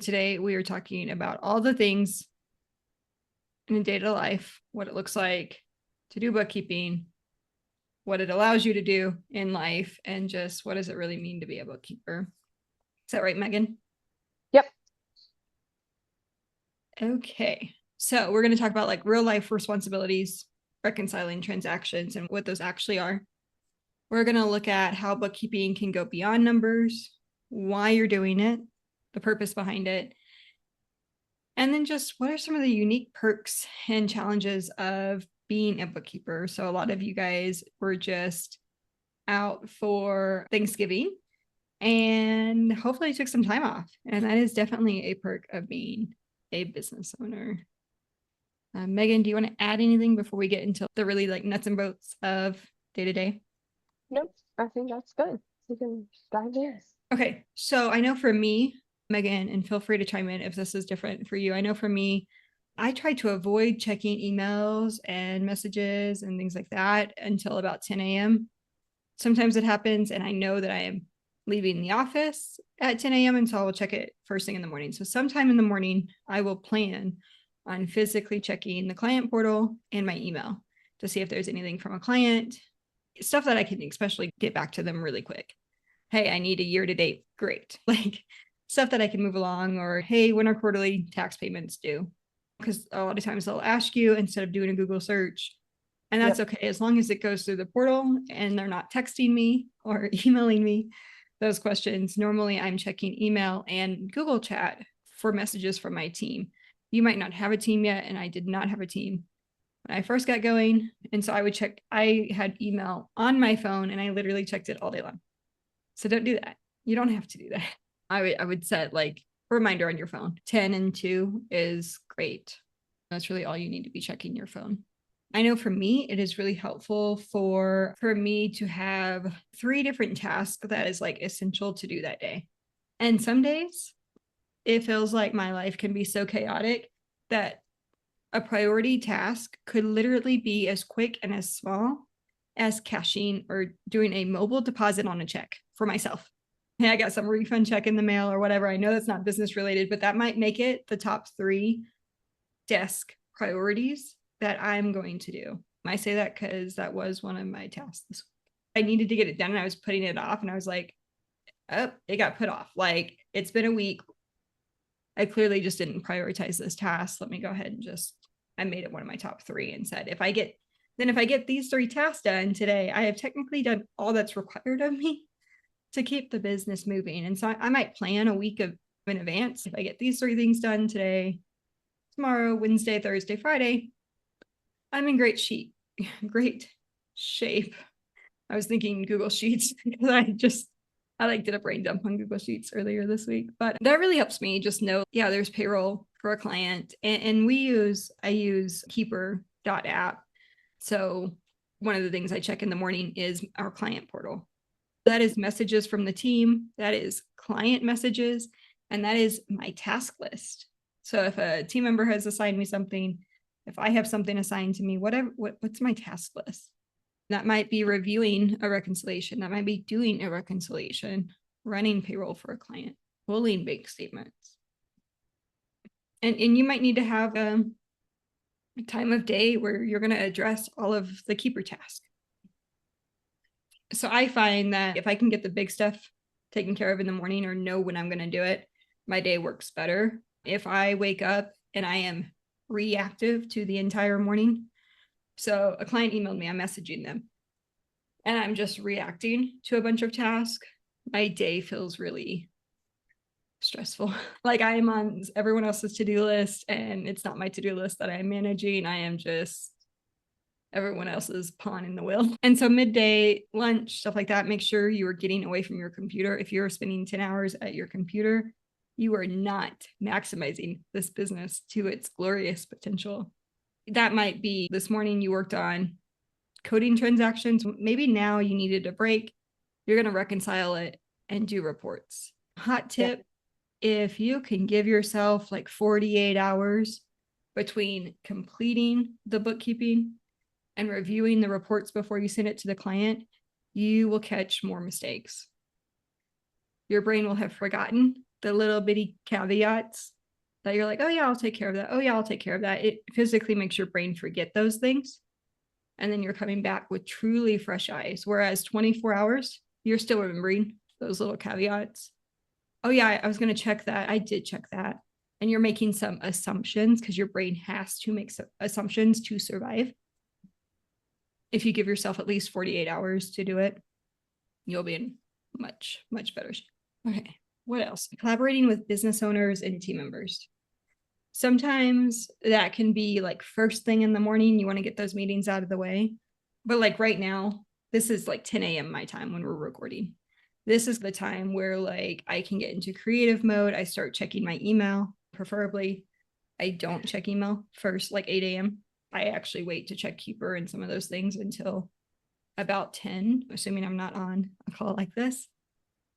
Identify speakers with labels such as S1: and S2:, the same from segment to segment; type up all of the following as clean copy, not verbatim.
S1: Today, we are talking about all the things in a day-to-day life, what it looks like to do bookkeeping, what it allows you to do in life, and just what does it really mean to be a bookkeeper. Is that right, Megan?
S2: Yep.
S1: Okay, so we're going to talk about like real life responsibilities, reconciling transactions, and what those actually are. We're going to look at how bookkeeping can go beyond numbers, why you're doing it, the purpose behind it, and then just what are some of the unique perks and challenges of being a bookkeeper. So a lot of you guys were just out for Thanksgiving and hopefully took some time off. And that is definitely a perk of being a business owner. Megan, do you want to add anything before we get into the really like nuts and bolts of day to day?
S2: Nope. I think that's good. We can dive in.
S1: Okay. So I know for me, Megan, and feel free to chime in if this is different for you. I know for me, I try to avoid checking emails and messages and things like that until about 10 a.m. Sometimes it happens, and I know that I am leaving the office at 10 a.m. and so I will check it first thing in the morning. So sometime in the morning, I will plan on physically checking the client portal and my email to see if there's anything from a client, stuff that I can especially get back to them really quick. Hey, I need a year to date. Great. Like stuff that I can move along, or hey, when are quarterly tax payments due? Because a lot of times they'll ask you instead of doing a Google search. And that's okay as long as it goes through the portal and they're not texting me or emailing me those questions. Normally, I'm checking email and Google Chat for messages from my team. You might not have a team yet, and I did not have a team when I first got going. And so I would check, I had email on my phone and I literally checked it all day long. So don't do that. You don't have to do that. I would set like a reminder on your phone. 10 and 2 is great. That's really all you need to be checking your phone. I know for me, it is really helpful for me to have 3 different tasks that is like essential to do that day. And some days it feels like my life can be so chaotic that a priority task could literally be as quick and as small as cashing or doing a mobile deposit on a check for myself. Hey, I got some refund check in the mail or whatever. I know that's not business related, but that might make it the top 3 desk priorities that I'm going to do. I say that because that was one of my tasks this week. I needed to get it done and I was putting it off and I was like, oh, it got put off. Like it's been a week. I clearly just didn't prioritize this task. Let me go ahead and I made it one of my top 3 and said, if I get these 3 tasks done today, I have technically done all that's required of me to keep the business moving. And so I might plan a week in advance. If I get these 3 things done today, tomorrow, Wednesday, Thursday, Friday, I'm in great shape. I was thinking Google Sheets because I like did a brain dump on Google Sheets earlier this week, but that really helps me just know, yeah, there's payroll for a client, and I use keeper.app. So one of the things I check in the morning is our client portal. That is messages from the team, that is client messages, and that is my task list. So if a team member has assigned me something, if I have something assigned to me, what's my task list? That might be reviewing a reconciliation. That might be doing a reconciliation, running payroll for a client, pulling bank statements. And you might need to have a time of day where you're going to address all of the keeper tasks. So I find that if I can get the big stuff taken care of in the morning or know when I'm going to do it, my day works better. If I wake up and I am reactive to the entire morning, so a client emailed me, I'm messaging them, and I'm just reacting to a bunch of tasks, my day feels really stressful. Like I am on everyone else's to-do list and it's not my to-do list that I'm managing. I am just everyone else's pawn in the wheel. And so midday, lunch, stuff like that, make sure you are getting away from your computer. If you're spending 10 hours at your computer, you are not maximizing this business to its glorious potential. That might be this morning you worked on coding transactions. Maybe now you needed a break. You're going to reconcile it and do reports. Hot tip, if you can give yourself like 48 hours between completing the bookkeeping and reviewing the reports before you send it to the client, you will catch more mistakes. Your brain will have forgotten the little bitty caveats that you're like, oh yeah, I'll take care of that. Oh yeah, I'll take care of that. It physically makes your brain forget those things. And then you're coming back with truly fresh eyes. Whereas 24 hours, you're still remembering those little caveats. Oh yeah, I was going to check that. I did check that. And you're making some assumptions because your brain has to make assumptions to survive. If you give yourself at least 48 hours to do it, you'll be in much, much better shape. Okay, what else? Collaborating with business owners and team members. Sometimes that can be like first thing in the morning, you want to get those meetings out of the way. But like right now, this is like 10 a.m. my time when we're recording. This is the time where like I can get into creative mode. I start checking my email, preferably. I don't check email first, like 8 a.m. I actually wait to check Keeper and some of those things until about 10, assuming I'm not on a call like this.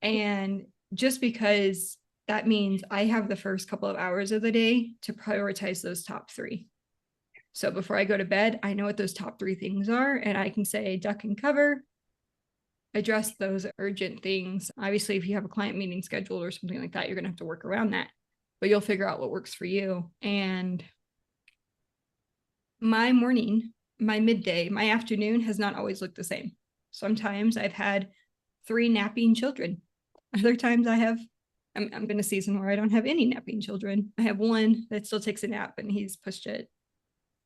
S1: And just because that means I have the first couple of hours of the day to prioritize those top 3. So before I go to bed, I know what those top 3 things are, and I can say duck and cover, address those urgent things. Obviously, if you have a client meeting scheduled or something like that, you're going to have to work around that, but you'll figure out what works for you. And my morning, my midday, my afternoon has not always looked the same. Sometimes I've had 3 napping children. Other times I'm in a season where I don't have any napping children. I have one that still takes a nap and he's pushed it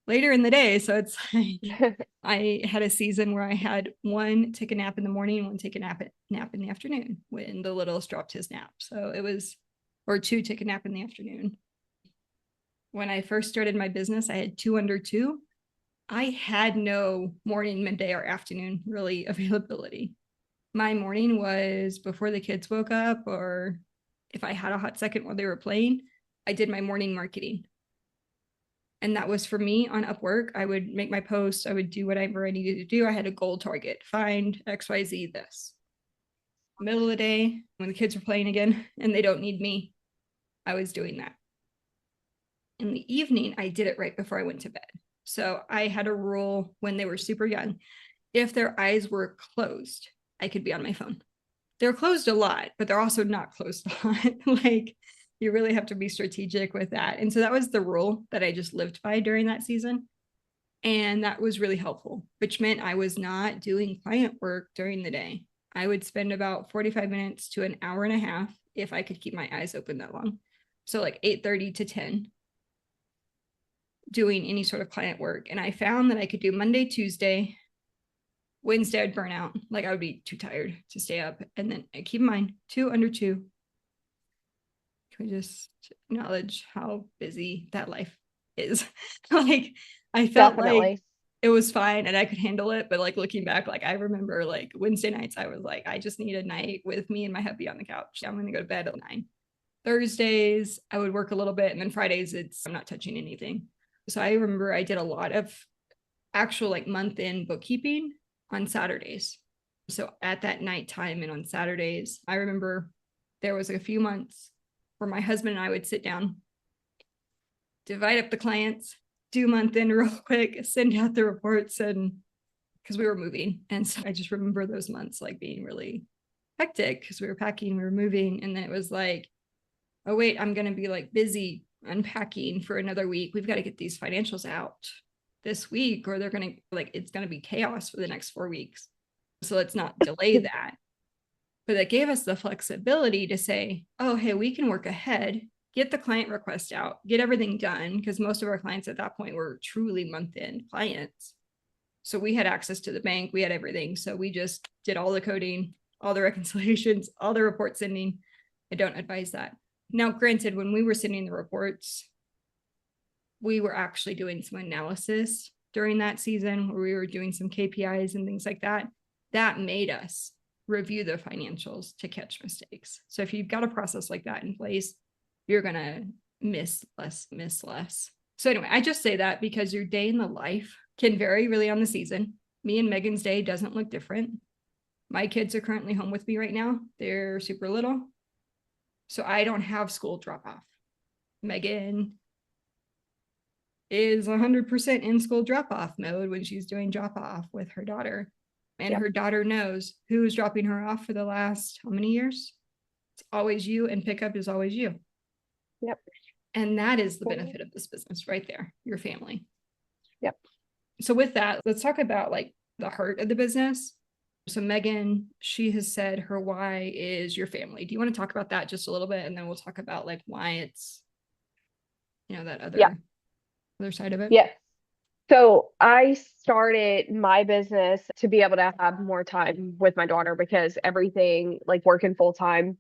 S1: later in the day. So it's like I had a season where I had one take a nap in the morning, one take a nap in the afternoon when the littlest dropped his nap. So it was, or 2 take a nap in the afternoon. When I first started my business, I had 2 under 2. I had no morning, midday, or afternoon really availability. My morning was before the kids woke up, or if I had a hot second while they were playing, I did my morning marketing. And that was for me on Upwork. I would make my posts. I would do whatever I needed to do. I had a goal target, find XYZ this. Middle of the day, when the kids were playing again and they don't need me, I was doing that. In the evening, I did it right before I went to bed. So I had a rule when they were super young. If their eyes were closed, I could be on my phone. They're closed a lot, but they're also not closed a lot. Like you really have to be strategic with that. And so that was the rule that I just lived by during that season. And that was really helpful, which meant I was not doing client work during the day. I would spend about 45 minutes to an hour and a half if I could keep my eyes open that long. So like 8:30 to 10 doing any sort of client work. And I found that I could do Monday, Tuesday, Wednesday I'd burn out. Like I would be too tired to stay up. And then keep in mind, 2 under 2. Can we just acknowledge how busy that life is? Like I felt
S2: Definitely.
S1: like it was fine and I could handle it. But like looking back, like I remember like Wednesday nights, I was like, I just need a night with me and my hubby on the couch. I'm going to go to bed at 9. Thursdays, I would work a little bit. And then Fridays, I'm not touching anything. So I remember I did a lot of actual like month in bookkeeping on Saturdays. So at that nighttime and on Saturdays, I remember there was a few months where my husband and I would sit down, divide up the clients, do month in real quick, send out the reports, and because we were moving. And so I just remember those months like being really hectic because we were packing, we were moving. And then it was like, oh, wait, I'm going to be like busy unpacking for another week. We've got to get these financials out this week or they're going to like, it's going to be chaos for the next 4 weeks. So let's not delay that. But that gave us the flexibility to say, oh, hey, we can work ahead, get the client request out, get everything done. Because most of our clients at that point were truly month-end clients. So we had access to the bank, we had everything. So we just did all the coding, all the reconciliations, all the report sending. I don't advise that. Now, granted, when we were sending the reports, we were actually doing some analysis during that season where we were doing some KPIs and things like that. That made us review the financials to catch mistakes. So if you've got a process like that in place, you're going to miss less. So anyway, I just say that because your day in the life can vary really on the season. Me and Megan's day doesn't look different. My kids are currently home with me right now. They're super little. So I don't have school drop off. Megan is 100% in school drop off mode when she's doing drop off with her daughter. And her daughter knows who's dropping her off for the last how many years? It's always you, and pickup is always you.
S2: Yep.
S1: And that is the benefit of this business right there, your family.
S2: Yep.
S1: So with that, let's talk about like the heart of the business. So Megan, she has said her why is your family. Do you want to talk about that just a little bit? And then we'll talk about like why it's, that other side of it.
S2: Yeah. So I started my business to be able to have more time with my daughter because everything, like working full time,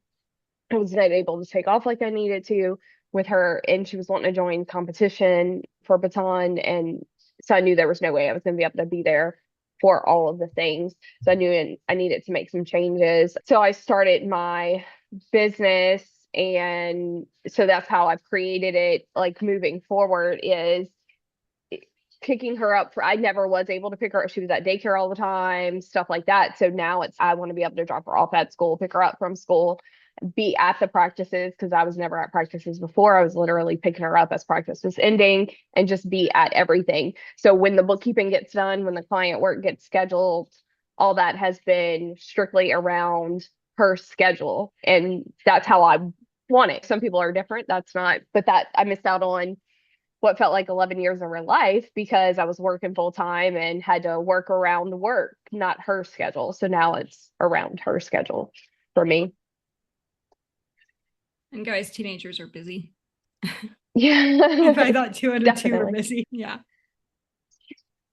S2: I was not able to take off like I needed to with her, and she was wanting to join competition for baton, and so I knew there was no way I was going to be able to be there for all of the things. So I knew I needed to make some changes. So I started my business, and so that's how I've created it. Like moving forward is picking her up I never was able to pick her up. She was at daycare all the time, stuff like that. So now I want to be able to drop her off at school, pick her up from school, be at the practices because I was never at practices before. I was literally picking her up as practice was ending and just be at everything. So when the bookkeeping gets done, when the client work gets scheduled, all that has been strictly around her schedule. And that's how I want it. Some people are different. That's not, but that I missed out on what felt like 11 years of her life because I was working full time and had to work around work, not her schedule. So now it's around her schedule for me.
S1: And guys, teenagers are busy.
S2: Yeah.
S1: I thought 2 out of 2 were
S2: Definitely.
S1: busy. Yeah.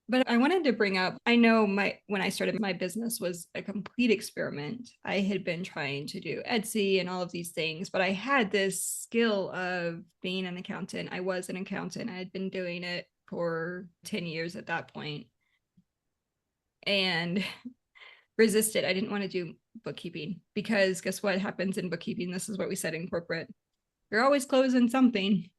S1: But I wanted to bring up, I know when I started my business was a complete experiment. I had been trying to do Etsy and all of these things, but I had this skill of being an accountant. I was an accountant. I had been doing it for 10 years at that point and resisted. I didn't want to do bookkeeping because guess what happens in bookkeeping? This is what we said in corporate. You're always closing something.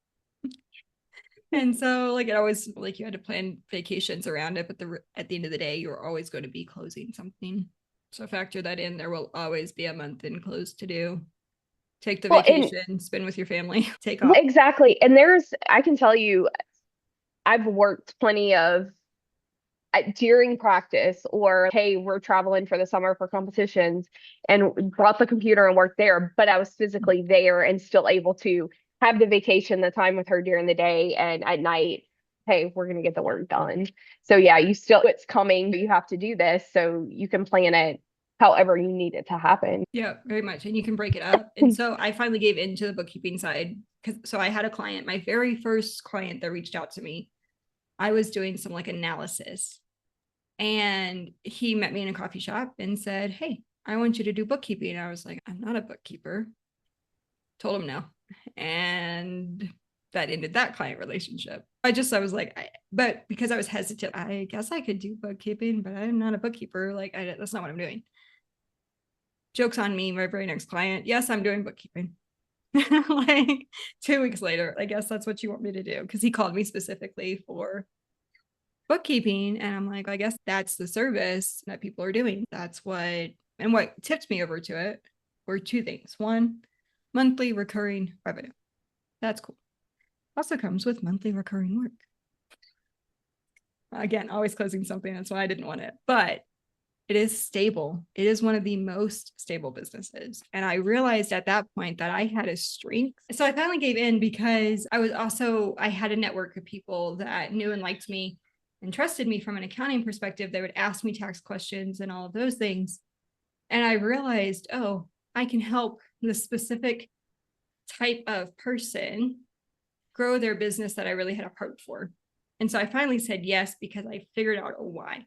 S1: And so like it always like you had to plan vacations around it, but at the end of the day, you're always going to be closing something. So factor that in. There will always be a month in close to do. Take the
S2: Well, and
S1: vacation, spend with your family, take off.
S2: exactly. And I can tell you, I've worked plenty of during practice or hey, we're traveling for the summer for competitions and brought the computer and worked there, but I was physically there and still able to have the vacation, the time with her during the day and at night, hey, we're going to get the work done. So yeah, it's coming, you have to do this so you can plan it however you need it to happen.
S1: Yeah, very much. And you can break it up. And so I finally gave into the bookkeeping side because so I had a client, my very first client that reached out to me. I was doing some like analysis and he met me in a coffee shop and said, "Hey, I want you to do bookkeeping." And I was like, "I'm not a bookkeeper." Told him no. And that ended that client relationship. I was like, but because I was hesitant, I guess I could do bookkeeping, but I'm not a bookkeeper. Like, that's not what I'm doing. Joke's on me, my very next client. Yes, I'm doing bookkeeping. Like 2 weeks later, I guess that's what you want me to do. Because he called me specifically for bookkeeping. And I'm like, I guess that's the service that people are doing. And what tipped me over to it were 2 things. One, monthly recurring revenue. That's cool. Also comes with monthly recurring work. Again, always closing something. That's why I didn't want it. But it is stable. It is one of the most stable businesses. And I realized at that point that I had a strength. So I finally gave in because I had a network of people that knew and liked me and trusted me from an accounting perspective. They would ask me tax questions and all of those things. And I realized, oh, I can help the specific type of person grow their business that I really had a heart for. And so I finally said yes because I figured out a why.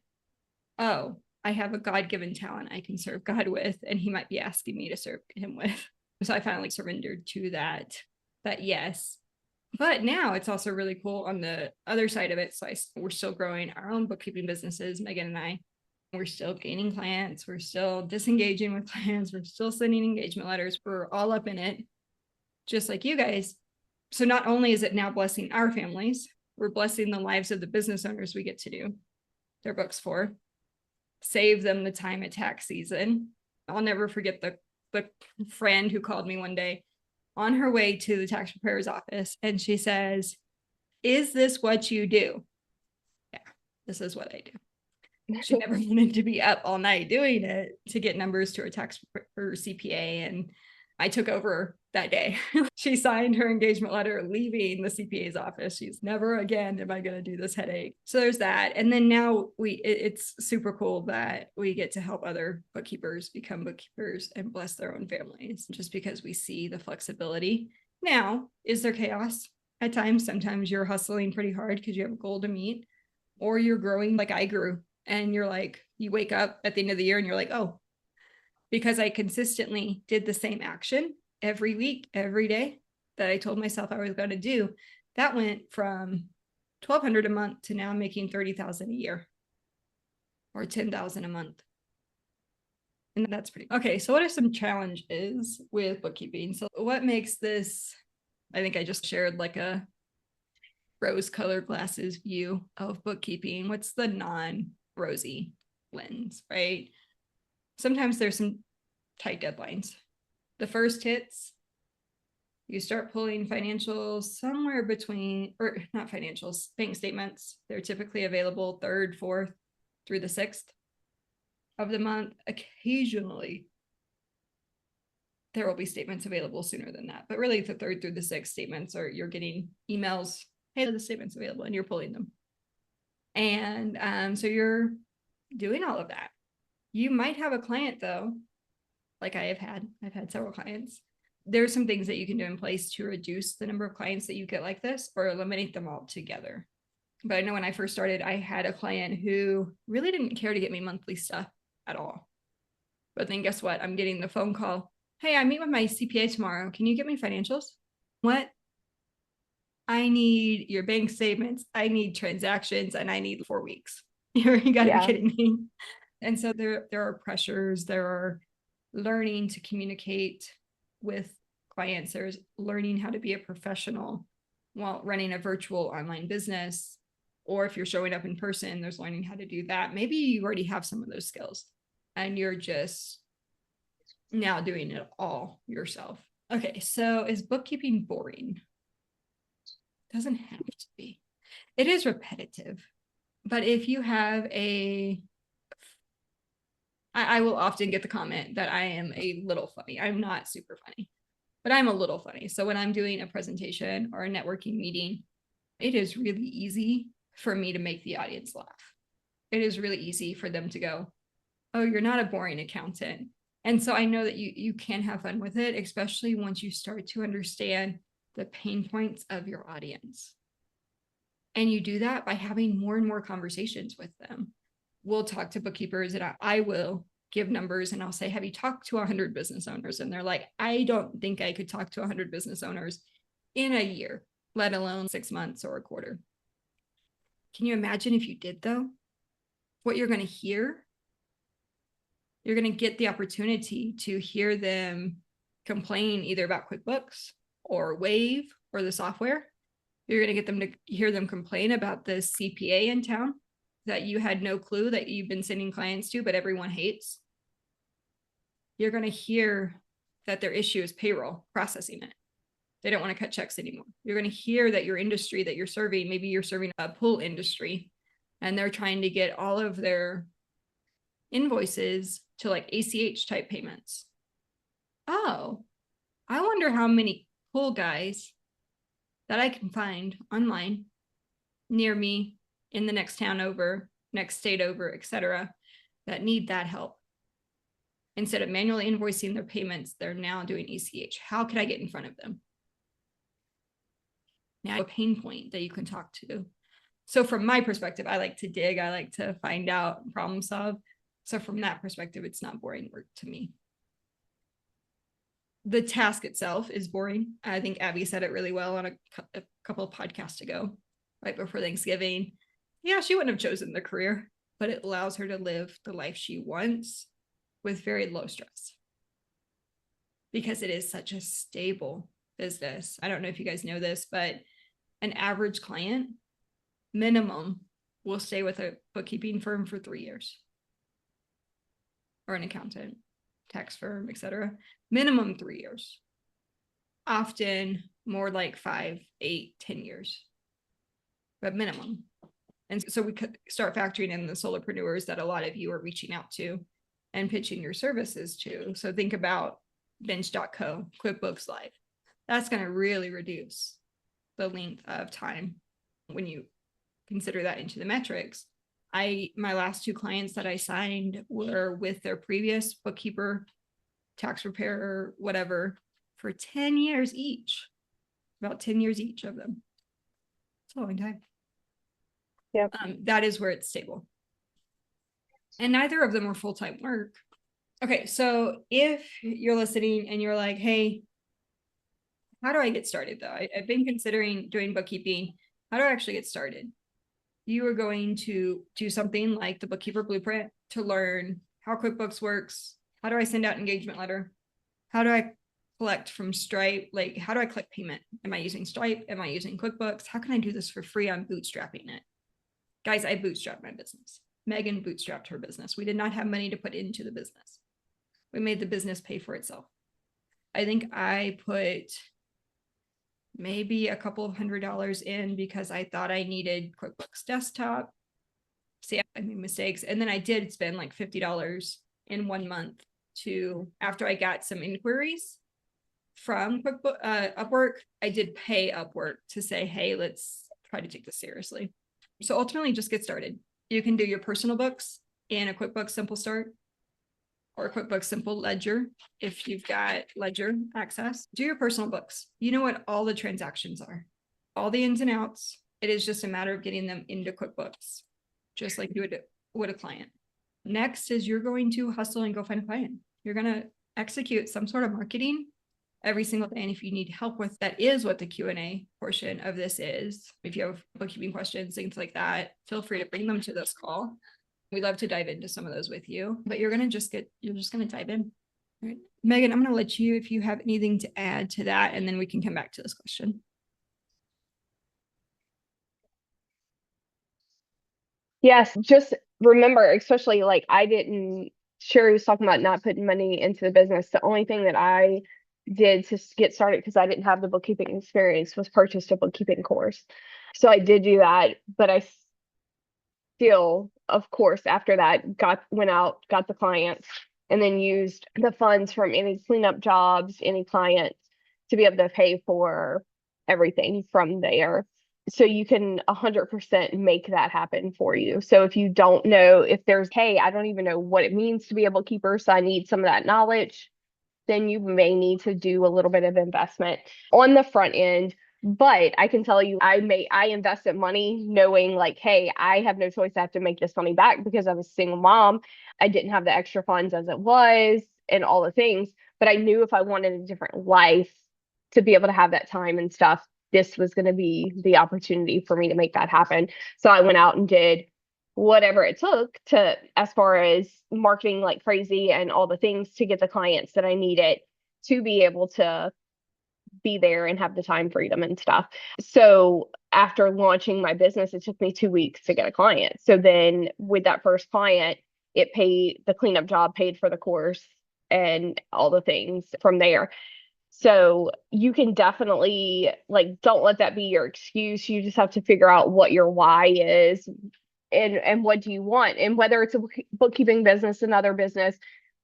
S1: Oh, I have a God-given talent I can serve God with, and he might be asking me to serve him with. So I finally surrendered to that yes. But now it's also really cool on the other side of it. So we're still growing our own bookkeeping businesses, Megan and I. We're still gaining clients. We're still disengaging with clients. We're still sending engagement letters. We're all up in it, just like you guys. So not only is it now blessing our families, we're blessing the lives of the business owners we get to do their books for, save them the time at tax season. I'll never forget the friend who called me one day on her way to the tax preparer's office. And she says, "Is this what you do?" Yeah, this is what I do. She never wanted to be up all night doing it to get numbers to her tax or CPA and I took over that day. She signed her engagement letter leaving the CPA's office. She's never again am I going to do this headache. So there's that. And then now it's super cool that we get to help other bookkeepers become bookkeepers and bless their own families just because we see the flexibility. Now, is there chaos? At times, sometimes you're hustling pretty hard because you have a goal to meet, or you're growing like I grew. And you're like, you wake up at the end of the year and you're like, oh, because I consistently did the same action every week, every day that I told myself I was going to do, that went from $1,200 a month to now making $30,000 a year or $10,000 a month. And that's pretty okay. So what are some challenges with bookkeeping? So what makes this, I think I just shared like a rose colored glasses view of bookkeeping. What's the non-rosy lens, right? Sometimes there's some tight deadlines. The first hits, you start pulling financials somewhere between, or not financials, bank statements. They're typically available 3rd, 4th through the 6th of the month. Occasionally, there will be statements available sooner than that. But really, the 3rd through the 6th statements are you're getting emails, hey, the statement's available, and you're pulling them. And so you're doing all of that. You might have a client though, like I've had several clients. There's some things that you can do in place to reduce the number of clients that you get like this or eliminate them all together. But I know when I first started, I had a client who really didn't care to get me monthly stuff at all. But then guess what? I'm getting the phone call. Hey, I meet with my CPA tomorrow. Can you get me financials? What? I need your bank statements. I need transactions and I need 4 weeks. You got to be kidding me. And so there are pressures, there are learning to communicate with clients, there's learning how to be a professional while running a virtual online business, or if you're showing up in person, there's learning how to do that. Maybe you already have some of those skills and you're just now doing it all yourself. Okay, so is bookkeeping boring? Doesn't have to be. It is repetitive, but if you have I will often get the comment that I am a little funny. I'm not super funny, but I'm a little funny. So when I'm doing a presentation or a networking meeting, it is really easy for me to make the audience laugh. It is really easy for them to go, oh, you're not a boring accountant. And so I know that you can have fun with it, especially once you start to understand the pain points of your audience. And you do that by having more and more conversations with them. We'll talk to bookkeepers and I will give numbers and I'll say, have you talked to 100 business owners? And they're like, I don't think I could talk to 100 business owners in a year, let alone 6 months or a quarter. Can you imagine if you did though? What you're going to hear? You're going to get the opportunity to hear them complain either about QuickBooks or Wave or the software. You're going to get them to hear them complain about the CPA in town that you had no clue that you've been sending clients to, but everyone hates. You're going to hear that their issue is payroll, processing it. They don't want to cut checks anymore. You're going to hear that your industry that you're serving, maybe you're serving a pool industry, and they're trying to get all of their invoices to like ACH type payments. Oh, I wonder how many pool guys that I can find online near me in the next town over, next state over, etc., that need that help. Instead of manually invoicing their payments, they're now doing ACH. How can I get in front of them? Now, a pain point that you can talk to. So from my perspective, I like to dig, I like to find out, problem solve. So from that perspective, it's not boring work to me. The task itself is boring. I think Abby said it really well on a couple of podcasts ago, right before Thanksgiving. Yeah, she wouldn't have chosen the career, but it allows her to live the life she wants with very low stress because it is such a stable business. I don't know if you guys know this, but an average client minimum will stay with a bookkeeping firm for 3 years, or an accountant, tax firm, etc. Minimum 3 years, often more like 5, 8, 10 years, but minimum. And so we could start factoring in the solopreneurs that a lot of you are reaching out to and pitching your services to. So think about Bench.co, QuickBooks Live. That's going to really reduce the length of time when you consider that into the metrics. My last 2 clients that I signed were with their previous bookkeeper, tax preparer, whatever, for 10 years each, about 10 years each of them. It's a long time.
S2: Yep.
S1: That is where it's stable. And neither of them were full-time work. Okay, so if you're listening and you're like, hey, how do I get started though? I've been considering doing bookkeeping. How do I actually get started? You are going to do something like the Bookkeeper Blueprint to learn how QuickBooks works. How do I send out an engagement letter? How do I collect from Stripe? Like, how do I collect payment? Am I using Stripe? Am I using QuickBooks? How can I do this for free? I'm bootstrapping it. Guys, I bootstrapped my business. Megan bootstrapped her business. We did not have money to put into the business. We made the business pay for itself. I think I put maybe a couple of $100 in because I thought I needed QuickBooks Desktop. See, I made mistakes. And then I did spend like $50 in 1 month after I got some inquiries from Upwork, I did pay Upwork to say, hey, let's try to take this seriously. So ultimately just get started. You can do your personal books in a QuickBooks Simple Start or a QuickBooks Simple Ledger if you've got Ledger access. Do your personal books. You know what all the transactions are, all the ins and outs. It is just a matter of getting them into QuickBooks, just like you would a client. Next is you're going to hustle and go find a client. You're going to execute some sort of marketing every single day. And if you need help with that, is what the Q&A portion of this is. If you have bookkeeping questions, things like that, feel free to bring them to this call. We'd love to dive into some of those with you, but you're just going to dive in. All right. Megan, I'm going to let you, if you have anything to add to that, and then we can come back to this question.
S2: Yes, just remember, especially like Sherry was talking about not putting money into the business. The only thing that I did to get started, because I didn't have the bookkeeping experience, was purchase a bookkeeping course. So I did do that, but I still, of course, after that, went out, got the clients, and then used the funds from any cleanup jobs, any clients, to be able to pay for everything from there. So you can 100% make that happen for you. So if you don't know, if there's, hey, I don't even know what it means to be a bookkeeper, so I need some of that knowledge, then you may need to do a little bit of investment on the front end. But I can tell you, I invested money knowing like, hey, I have no choice. I have to make this money back because I was a single mom. I didn't have the extra funds as it was and all the things. But I knew if I wanted a different life to be able to have that time and stuff, this was going to be the opportunity for me to make that happen. So I went out and did whatever it took to, as far as marketing like crazy and all the things to get the clients that I needed to be able to be there and have the time freedom and stuff. So after launching my business, it took me 2 weeks to get a client. So then with that first client, the cleanup job paid for the course and all the things from there. So you can definitely, like, don't let that be your excuse. You just have to figure out what your why is and what do you want, and whether it's a bookkeeping business, another business,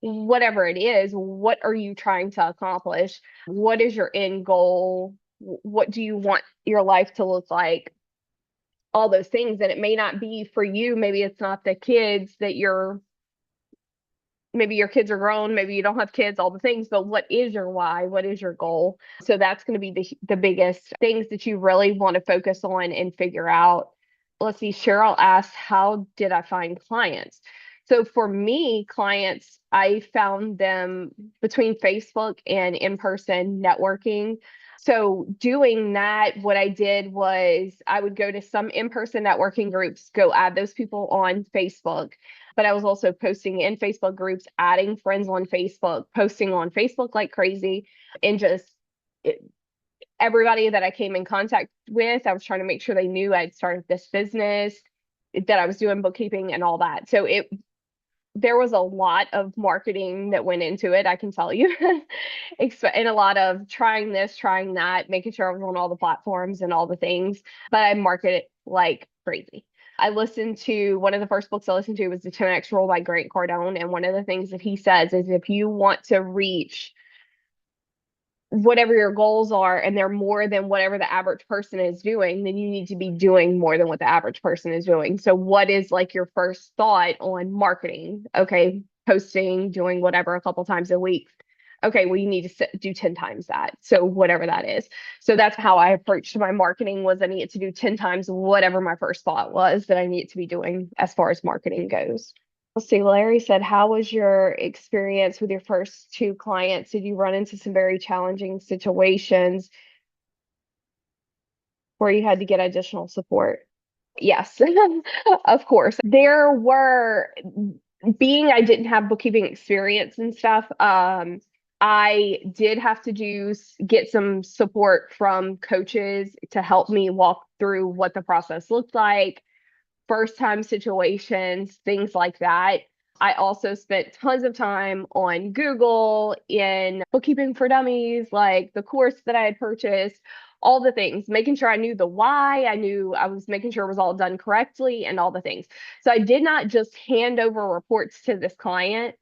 S2: whatever it is, what are you trying to accomplish? What is your end goal? What do you want your life to look like? All those things. And it may not be for you. Maybe it's not the kids maybe your kids are grown, maybe you don't have kids, all the things, but what is your why? What is your goal? So that's going to be the biggest things that you really want to focus on and figure out. Let's see, Cheryl asked, how did I find clients? So for me, clients, I found them between Facebook and in-person networking. So doing that, what I did was I would go to some in-person networking groups, go add those people on Facebook. But I was also posting in Facebook groups, adding friends on Facebook, posting on Facebook like crazy, and just everybody that I came in contact with, I was trying to make sure they knew I'd started this business, that I was doing bookkeeping and all that. So there was a lot of marketing that went into it, I can tell you, and a lot of trying this, trying that, making sure I was on all the platforms and all the things, but I marketed like crazy. One of the first books I listened to was The 10X Rule by Grant Cardone. And one of the things that he says is if you want to reach whatever your goals are and they're more than whatever the average person is doing, then you need to be doing more than what the average person is doing. So what is like your first thought on marketing? Okay, posting, doing whatever a couple times a week. Okay, well, you need to do 10 times that. So whatever that is. So that's how I approached my marketing, was I needed to do 10 times whatever my first thought was that I needed to be doing as far as marketing goes. Let's see, Larry said, how was your experience with your first two clients? Did you run into some very challenging situations where you had to get additional support? Yes, of course. There were, being I didn't have bookkeeping experience and stuff, I did have to get some support from coaches to help me walk through what the process looked like, first time situations, things like that. I also spent tons of time on Google in Bookkeeping for Dummies, like the course that I had purchased, all the things, making sure I knew the why. I was making sure it was all done correctly and all the things. So I did not just hand over reports to this client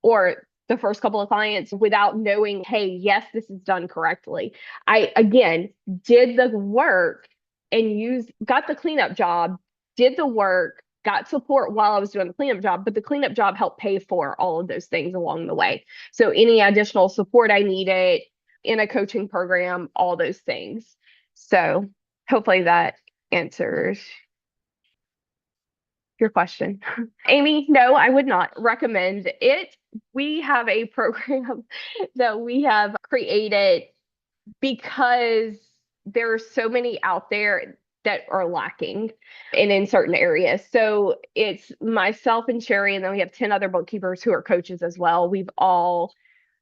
S2: or the first couple of clients without knowing, hey, yes, this is done correctly. I, again, did the work and got the cleanup job, did the work, got support while I was doing the cleanup job, but the cleanup job helped pay for all of those things along the way. So any additional support I needed in a coaching program, all those things. So hopefully that answers your question. Amy, no, I would not recommend it. We have a program that we have created because there are so many out there that are lacking and in certain areas. So it's myself and Sherry, and then we have 10 other bookkeepers who are coaches as well. We've all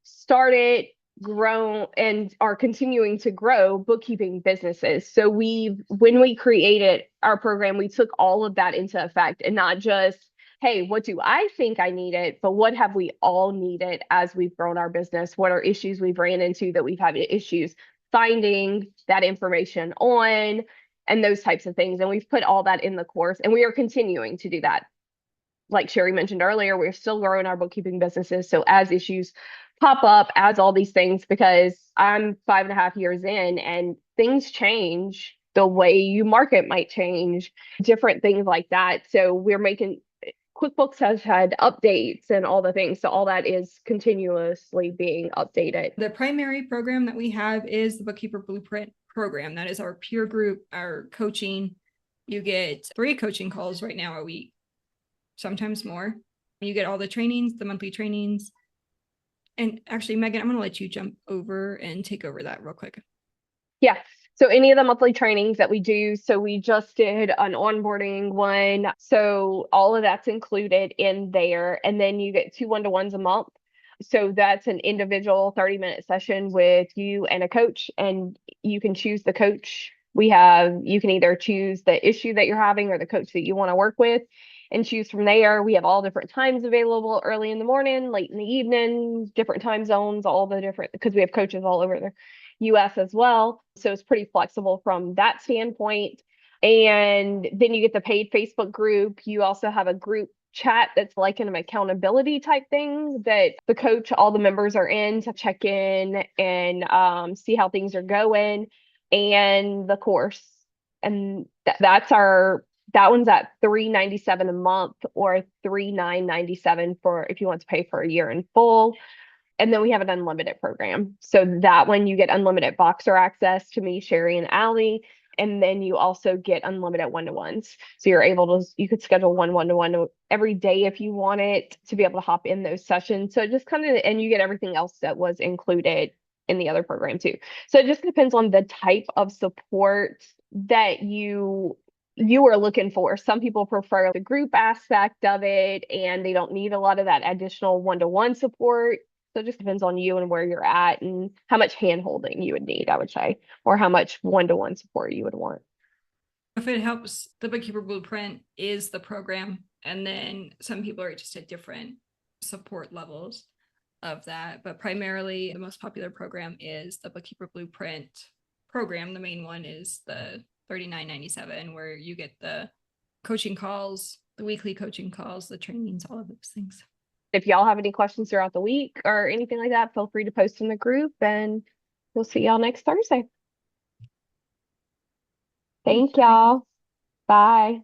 S2: started, grown, and are continuing to grow bookkeeping businesses. So when we created our program, we took all of that into effect, and not just, hey, what do I think I needed, but what have we all needed as we've grown our business? What are issues we've ran into that we've had issues finding that information on, and those types of things. And we've put all that in the course, and we are continuing to do that. Like Sherry mentioned earlier, we're still growing our bookkeeping businesses. So as issues pop up, as all these things, because I'm 5.5 years in and things change, the way you market might change, different things like that. So we're making QuickBooks has had updates and all the things. So all that is continuously being updated.
S1: The primary program that we have is the Bookkeeper Blueprint program. That is our peer group, our coaching. You get 3 coaching calls right now a week, sometimes more. You get all the trainings, the monthly trainings. And actually, Megan, I'm going to let you jump over and take over that real quick.
S2: Yeah. So any of the monthly trainings that we do, so we just did an onboarding one. So all of that's included in there. And then you get 2 one-to-ones a month. So that's an individual 30-minute session with you and a coach, and you can choose the coach. You can either choose the issue that you're having or the coach that you want to work with and choose from there. We have all different times available, early in the morning, late in the evening, different time zones, all the different, because we have coaches all over the US as well. So it's pretty flexible from that standpoint. And then you get the paid Facebook group. You also have a group chat that's like an accountability type thing that the coach, all the members are in to check in and see how things are going, and the course. And that one's at $397 a month, or $3997 for if you want to pay for a year in full. And then we have an unlimited program. So that one you get unlimited Boxer access to me, Sherry, and Allie. And then you also get unlimited one-to-ones. So you could schedule one-to-one every day if you want it, to be able to hop in those sessions. So it just and you get everything else that was included in the other program too. So it just depends on the type of support that you are looking for. Some people prefer the group aspect of it, and they don't need a lot of that additional one-to-one support. So it just depends on you and where you're at and how much hand holding you would need, I would say, or how much one-to-one support you would want.
S1: If it helps, the Bookkeeper Blueprint is the program. And then some people are just at different support levels of that. But primarily, the most popular program is the Bookkeeper Blueprint program. The main one is the $39.97, where you get the coaching calls, the weekly coaching calls, the trainings, all of those things.
S2: If y'all have any questions throughout the week or anything like that, feel free to post in the group, and We'll see y'all next Thursday.
S1: Thanks,
S2: Thank
S1: Megan.
S2: y'all. Bye.